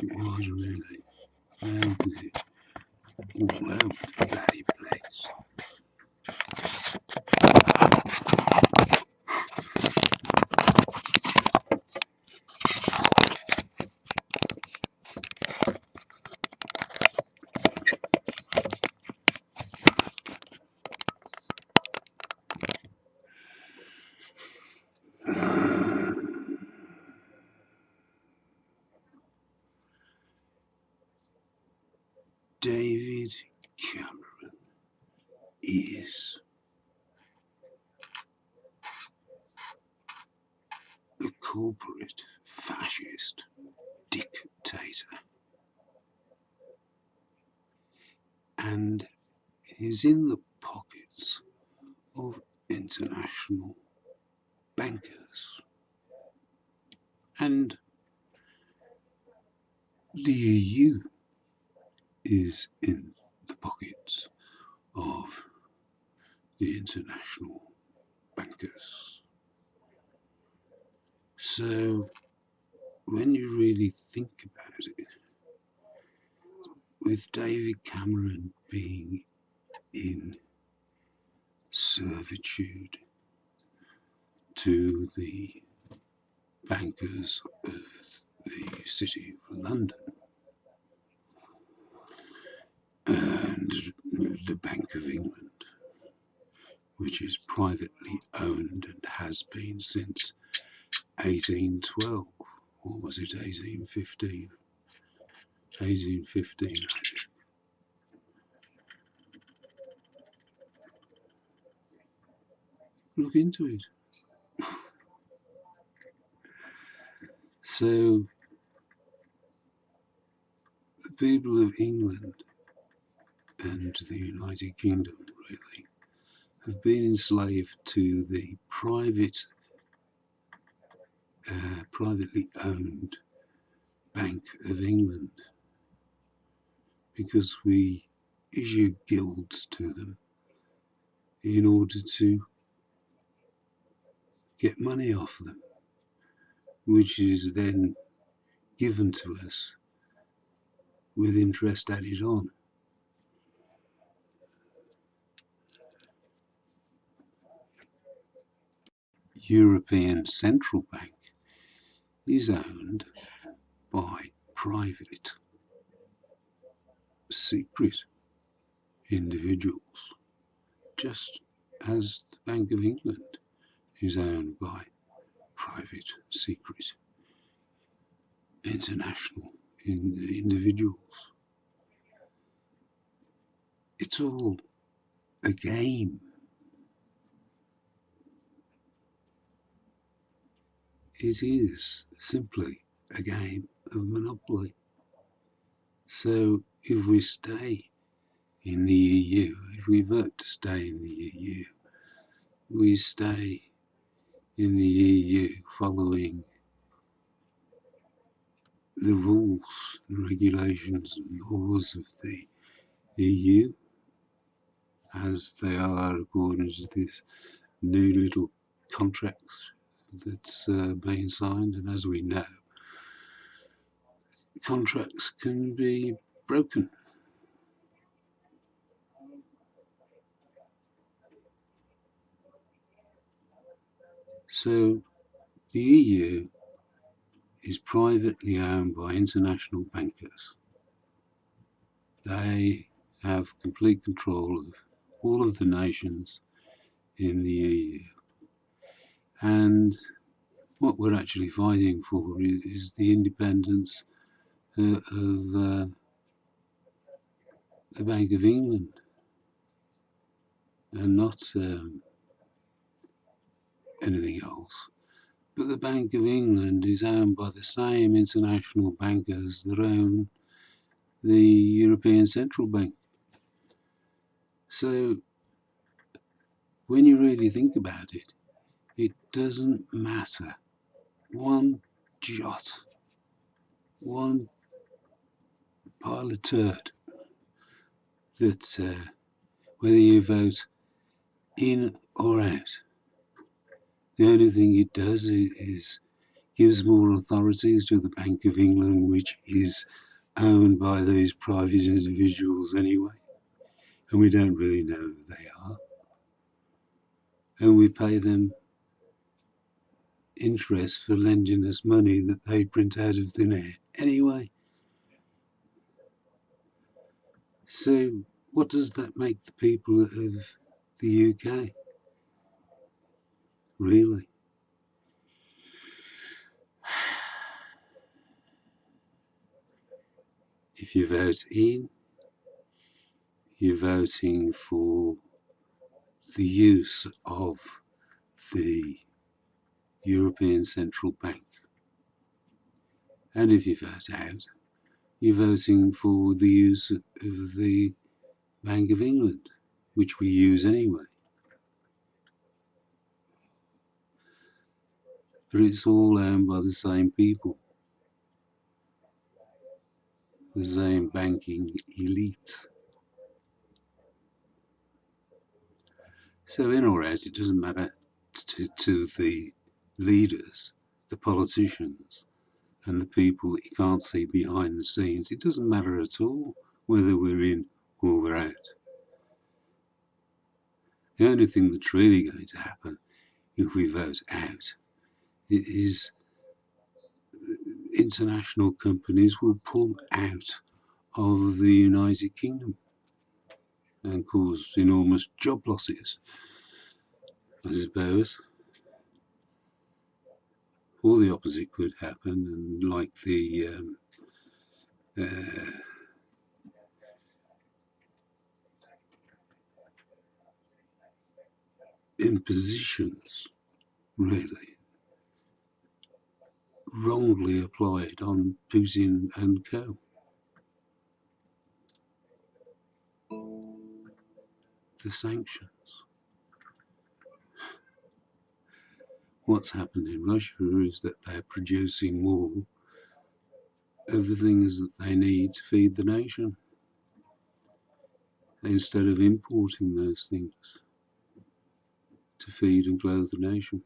It was really. How was it all over the bloody place? David Cameron is a corporate fascist dictator and is in the pockets of international bankers. And the EU is in the pockets of the international bankers. So when you really think about it, with David Cameron being in servitude to the bankers of the City of London and the Bank of England, which is privately owned and has been since 1812, or was it 1815? 1815, I think. Look into it. So, the people of England and the United Kingdom, really, have been enslaved to the privately owned Bank of England because we issue guilds to them in order to get money off them, which is then given to us with interest added on. European Central Bank is owned by private, secret individuals, just as the Bank of England is owned by private, secret, international individuals. It's all a game. It is simply a game of Monopoly. So if we stay in the EU, if we vote to stay in the EU, we stay in the EU following the rules and regulations and laws of the EU as they are according to this new little contract that's being signed. And as we know, contracts can be broken. So the EU is privately owned by international bankers. They have complete control of all of the nations in the EU. And what we're actually fighting for is the independence of the Bank of England, and not anything else. But the Bank of England is owned by the same international bankers that own the European Central Bank. So when you really think about it, it doesn't matter one jot, one pile of turd, that whether you vote in or out. The only thing it does is gives more authorities to the Bank of England, which is owned by these private individuals anyway, and we don't really know who they are, and we pay them interest for lending us money that they print out of thin air anyway. So what does that make the people of the UK? Really? If you vote in, you're voting for the use of the European Central Bank. And if you vote out, you're voting for the use of the Bank of England, which we use anyway. But it's all owned by the same people, the same banking elite. So in or out, it doesn't matter to the leaders, the politicians, and the people that you can't see behind the scenes. It doesn't matter at all whether we're in or we're out. The only thing that's really going to happen if we vote out is international companies will pull out of the United Kingdom and cause enormous job losses, I suppose. Or the opposite could happen, and like the impositions, really, wrongly applied on Putin and co. The sanctions. What's happened in Russia is that they're producing more of the things that they need to feed the nation instead of importing those things to feed and clothe the nation.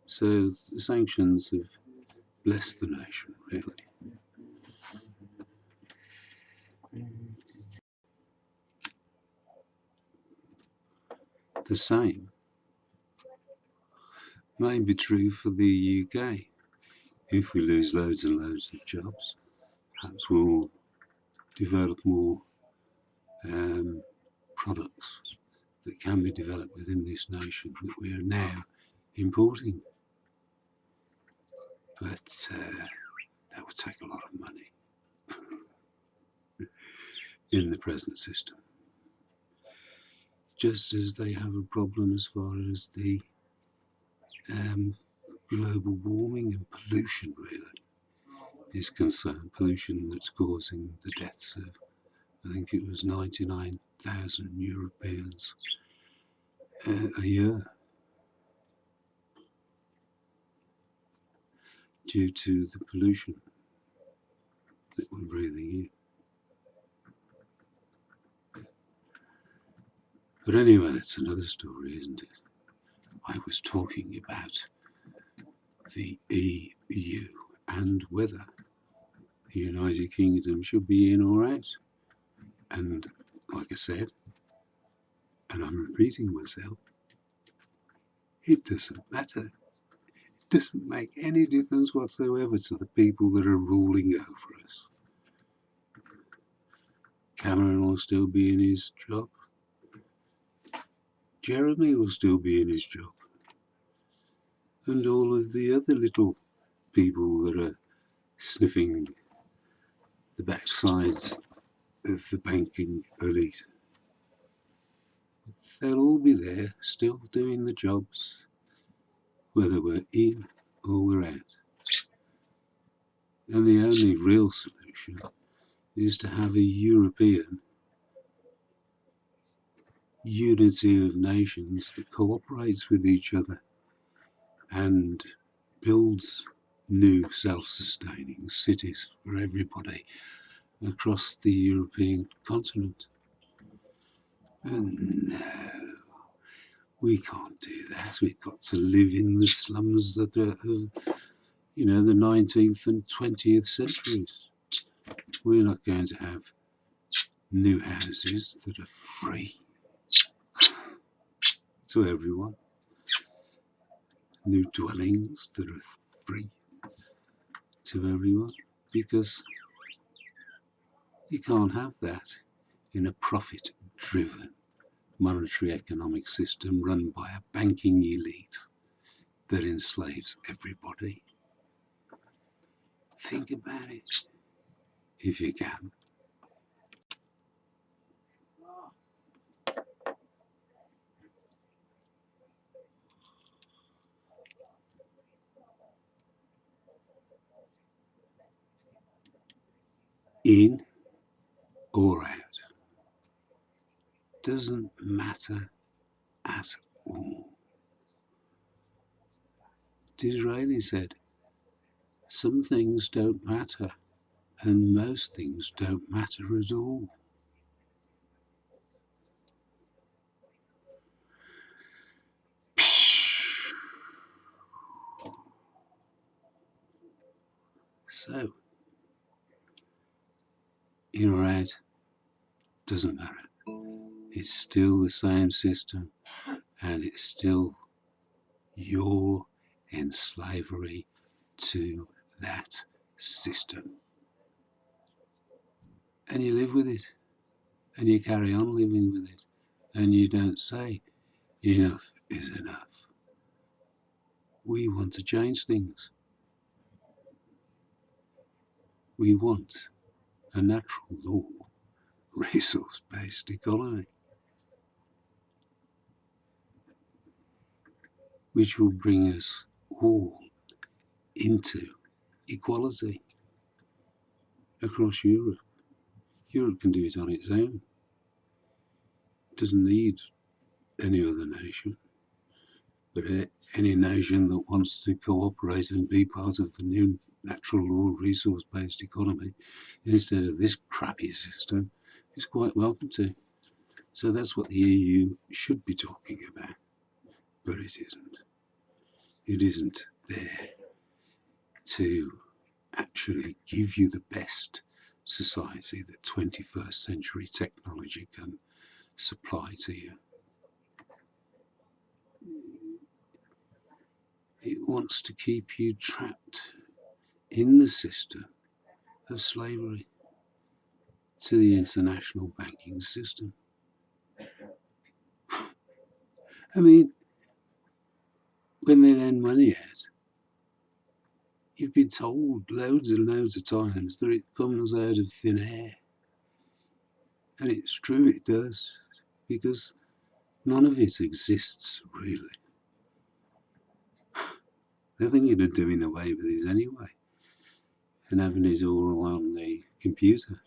So the sanctions have blessed the nation, really. The same may be true for the UK. If we lose loads and loads of jobs, perhaps we'll develop more products that can be developed within this nation that we are now importing. But that would take a lot of money in the present system. Just as they have a problem as far as the global warming and pollution really is concerned. Pollution that's causing the deaths of, I think it was 99,000 Europeans a year due to the pollution that we're breathing in. But anyway, that's another story, isn't it? I was talking about the EU and whether the United Kingdom should be in or out. And like I said, and I'm repeating myself, it doesn't matter. It doesn't make any difference whatsoever to the people that are ruling over us. Cameron will still be in his job. Jeremy will still be in his job. And all of the other little people that are sniffing the backsides of the banking elite, they'll all be there still doing the jobs, whether we're in or we're out. And the only real solution is to have a European unity of nations that cooperates with each other and builds new self-sustaining cities for everybody across the European continent. And no, We can't do that. We've got to live in the slums that are, the 19th and 20th centuries. We're not going to have new houses that are free to everyone. New dwellings that are free to everyone, because you can't have that in a profit-driven monetary economic system run by a banking elite that enslaves everybody. Think about it, if you can. In or out doesn't matter at all. Disraeli said, some things don't matter, and most things don't matter at all. So, in or out doesn't matter. It's still the same system, and it's still your enslavery to that system. And you live with it, and you carry on living with it, and you don't say, enough is enough. We want to change things. We want a natural law, resource-based economy, which will bring us all into equality across Europe. Europe can do it on its own. It doesn't need any other nation. But any nation that wants to cooperate and be part of the new natural law resource-based economy instead of this crappy system is quite welcome to. So that's what the EU should be talking about. But it isn't. It isn't there to actually give you the best society that 21st century technology can supply to you. It wants to keep you trapped in the system of slavery to the international banking system. I mean, when they lend money out, you've been told loads and loads of times that it comes out of thin air. And it's true, it does, because none of it exists, really. They're thinking of doing away with it anyway, and having it all on the computer.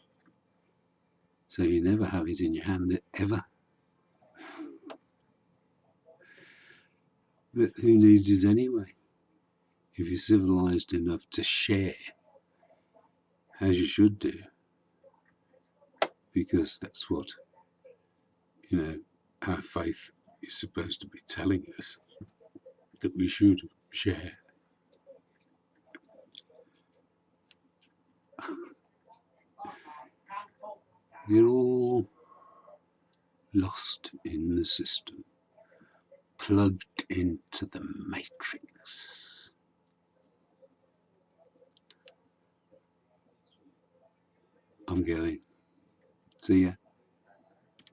So you never have it in your hand, ever. But who needs it anyway? If you're civilized enough to share, as you should do, because that's what, our faith is supposed to be telling us, that we should share. We're all lost in the system, plugged into the matrix. I'm going. See ya.